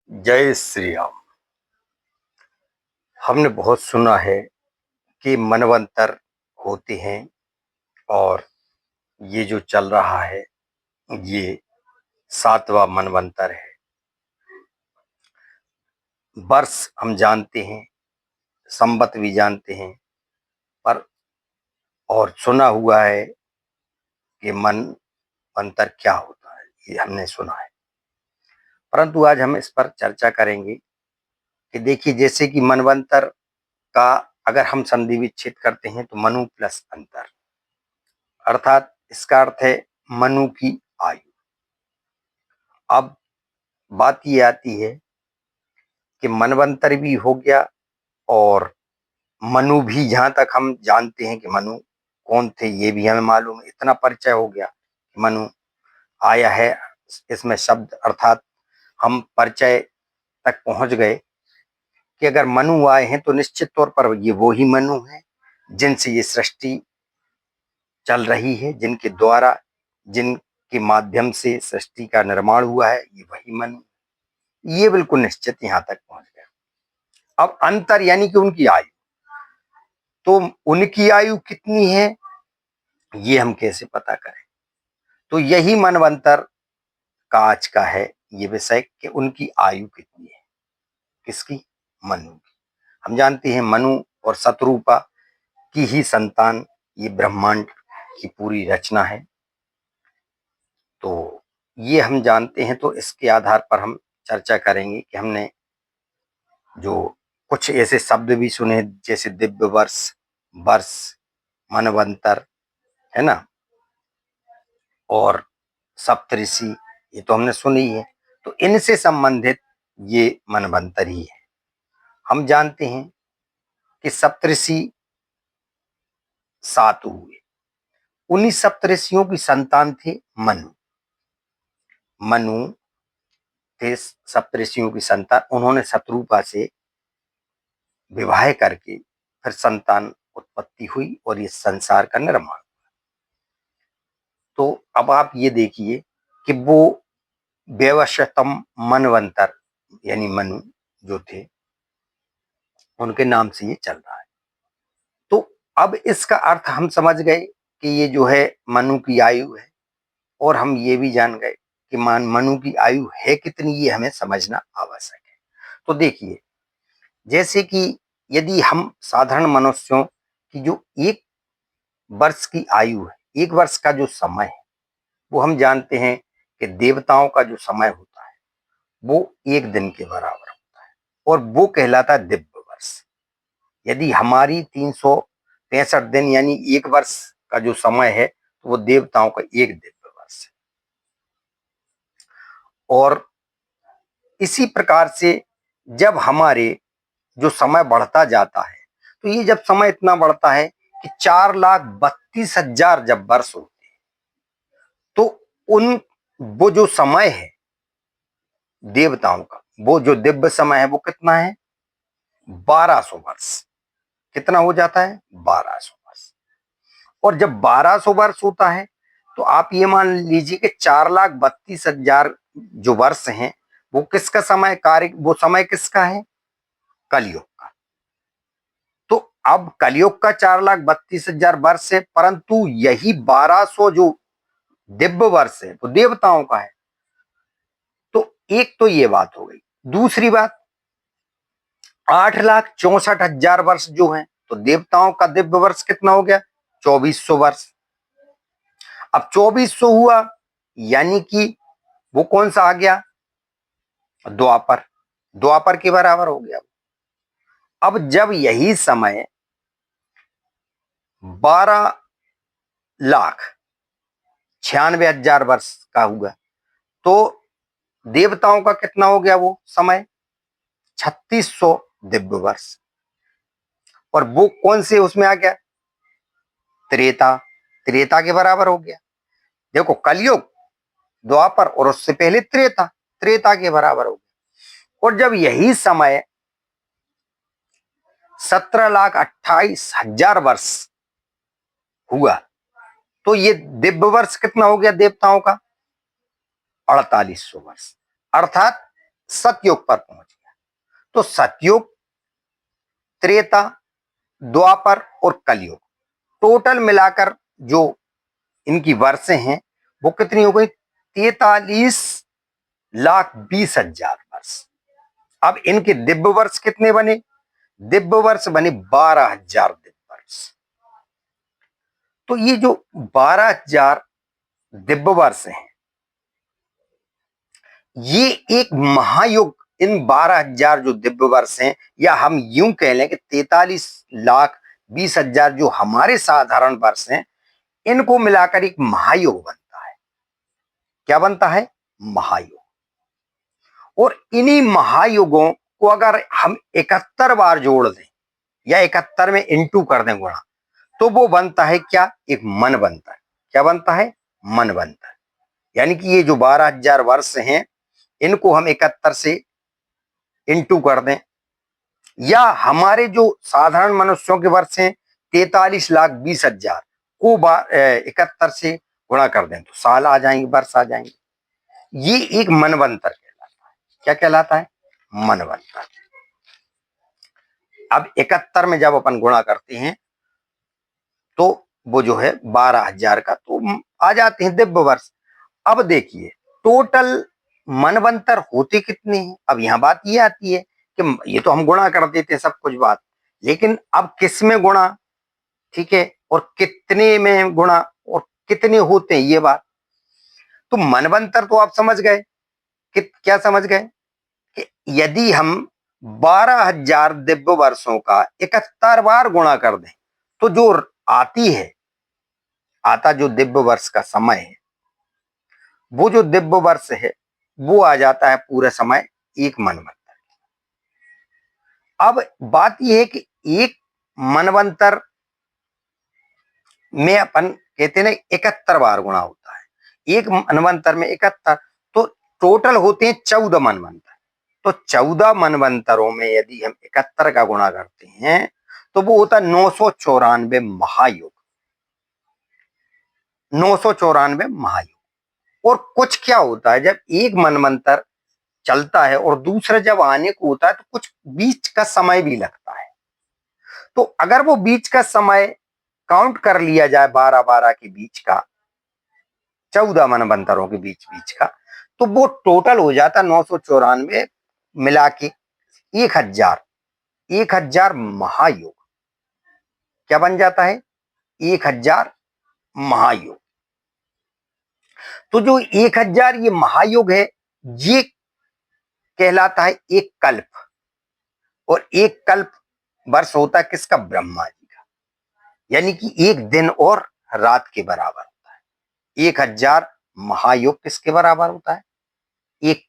जय श्री राम। हमने बहुत सुना है कि मनवंतर होते हैं और ये जो चल रहा है ये 7वां मनवंतर है। वर्ष हम जानते हैं, संवत भी जानते हैं, पर और सुना हुआ है कि मनवंतर क्या होता है, ये हमने सुना है। परंतु आज हम इस पर चर्चा करेंगे कि देखिए, जैसे कि मनवंतर का अगर हम संधि विच्छेद करते हैं तो मनु प्लस अंतर, अर्थात इसका अर्थ है मनु की आयु। अब बात ये आती है कि मनवंतर भी हो गया और मनु भी, जहां तक हम जानते हैं कि मनु कौन थे ये भी हमें मालूम है। इतना परिचय हो गया कि मनु आया है, इसमें शब्द अर्थात हम परिचय तक पहुंच गए कि अगर मनु आए हैं तो निश्चित तौर पर ये वो ही मनु है जिनसे ये सृष्टि चल रही है, जिनके द्वारा, जिनके माध्यम से सृष्टि का निर्माण हुआ है, ये वही मनु। ये बिल्कुल निश्चित यहां तक पहुंच गया। अब अंतर यानी कि उनकी आयु, तो उनकी आयु कितनी है ये हम कैसे पता करें? तो यही मनवंतर का आज का है ये विषय कि उनकी आयु कितनी है। किसकी? मनु की। हम जानते हैं मनु और शतरूपा की ही संतान ये ब्रह्मांड की पूरी रचना है। तो ये हम जानते हैं, तो इसके आधार पर हम चर्चा करेंगे कि हमने जो कुछ ऐसे शब्द भी सुने जैसे दिव्य वर्ष, वर्ष, मनवंतर, है ना, और सप्तऋषि, ये तो हमने सुनी है। तो इनसे संबंधित ये मनवंतर ही है। हम जानते हैं कि सप्तऋषि 7 हुए। उन्हीं सप्तऋषियों की संतान थे मनु। मनु थे सप्तऋषियों की संतान। उन्होंने शत्रुपा से विवाह करके फिर संतान उत्पत्ति हुई और ये संसार का निर्माण। तो अब आप ये देखिए कि वो वैवस्वतम मनवंतर यानी मनु जो थे, उनके नाम से ये चल रहा है। तो अब इसका अर्थ हम समझ गए कि ये जो है मनु की आयु है, और हम ये भी जान गए कि मनु की आयु है कितनी, ये हमें समझना आवश्यक है। तो देखिए, जैसे कि यदि हम साधारण मनुष्यों की जो 1 वर्ष की आयु है, 1 वर्ष का जो समय है, वो हम जानते हैं कि देवताओं का जो समय होता है वो 1 दिन के बराबर होता है और वो कहलाता है दिव्य वर्ष। यदि हमारी 365 दिन यानी 1 वर्ष का जो समय है तो वो देवताओं का 1 दिव्य वर्ष है। और इसी प्रकार से जब हमारे जो समय बढ़ता जाता है, तो ये जब समय इतना बढ़ता है कि 4,32,000 जब वर्ष होते हैं, तो उन वो जो समय है देवताओं का, वो जो दिव्य समय है वो कितना है? 1200 वर्ष। कितना हो जाता है? 1200 वर्ष। और जब 1200 वर्ष होता है तो आप ये मान लीजिए कि 4,32,000 जो वर्ष हैं वो किसका समय कार्य, वो समय किसका है? कलयुग का। तो अब कलयुग का 4,32,000 वर्ष है, परंतु यही 1200 जो दिव्य वर्ष है वो देवताओं का है। तो एक तो ये बात हो गई। दूसरी बात, 8,64,000 वर्ष जो है, तो देवताओं का दिव्य वर्ष कितना हो गया? 2,400 वर्ष। अब 2,400 हुआ यानी कि वो कौन सा आ गया? द्वापर। द्वापर के बराबर हो गया। अब जब यही समय 12,96,000 वर्ष का हुआ तो देवताओं का कितना हो गया वो समय? 3,600 दिव्य वर्ष। और वो कौन से उसमें आ गया? त्रेता। त्रेता के बराबर हो गया। देखो, कलयुग, द्वापर और उससे पहले त्रेता, त्रेता के बराबर हो गया। और जब यही समय 17,28,000 वर्ष हुआ तो ये दिव्य वर्ष कितना हो गया देवताओं का? 4,800 वर्ष। अर्थात सतयुग पर पहुंच गया। तो सतयुग, त्रेता, द्वापर और कलयुग, टोटल मिलाकर जो इनकी वर्षें हैं वो कितनी हो गई? 43,20,000 वर्ष। अब इनके दिव्य वर्ष कितने बने? दिव्य वर्ष बने 12,000 दिव्य वर्ष। तो ये जो 12,000 दिव्य वर्ष हैं, ये एक महायुग, इन 12,000 जो दिव्य वर्ष हैं, या हम यूं कह लें कि 43,20,000 जो हमारे साधारण वर्ष हैं, इनको मिलाकर एक महायुग बनता है। क्या बनता है? महायुग। और इन्हीं महायुगों को अगर हम 71 बार जोड़ दें या 71 में इंटू कर दें गुणा, तो वो बनता है क्या? एक मन बनता है। क्या बनता है? मन बनता है। यानी कि ये जो 12,000 वर्ष हैं, इनको हम 71 से इंटू कर दें, या हमारे जो साधारण मनुष्यों के वर्ष हैं 43,20,000 को 71 से गुणा कर दें तो साल आ जाएंगे, वर्ष आ जाएंगे। ये एक मनवंतर कहलाता है। क्या कहलाता है? मनवंतर। अब 71 में जब अपन गुणा करते हैं तो वो जो है 12,000 का तो आ जाते हैं दिव्य वर्ष। अब देखिए टोटल मनवंतर होते कितने हैं? अब यहां बात ये आती है कि ये तो हम गुणा कर देते हैं सब कुछ बात, लेकिन अब किस में गुणा, ठीक है, और कितने में गुणा और कितने होते हैं ये बात। तो मनवंतर तो आप समझ गए कि क्या समझ गए कि यदि हम 12,000 दिव्य वर्षों का 71 बार गुणा कर दें तो जो आती है, आता जो दिव्य वर्ष का समय है, वो जो दिव्य वर्ष है वो आ जाता है पूरा समय एक मनवंतर। अब बात यह है कि एक मनवंतर में अपन कहते हैं 71 बार गुणा होता है, एक मनवंतर में 71, तो टोटल होते हैं 14 मनवंतर। तो 14 मनवंतरों में यदि हम 71 का गुणा करते हैं तो वो होता है 994 महायुग। 994 महायुग। और कुछ क्या होता है, जब एक मनवंतर चलता है और दूसरा जब आने को होता है तो कुछ बीच का समय भी लगता है। तो अगर वो बीच का समय काउंट कर लिया जाए 12-12 के बीच का, 14 मनवंतरों के बीच बीच का, तो वो टोटल हो जाता 994 मिला के 1,000। 1,000 महायुग क्या बन जाता है? 1,000 महायुग। तो जो 1,000 ये महायुग है, ये कहलाता है एक कल्प। और एक कल्प वर्ष होता है किसका? ब्रह्मा जी का। यानी कि एक दिन और रात के बराबर होता है। 1,000 महायुग किसके बराबर होता है? एक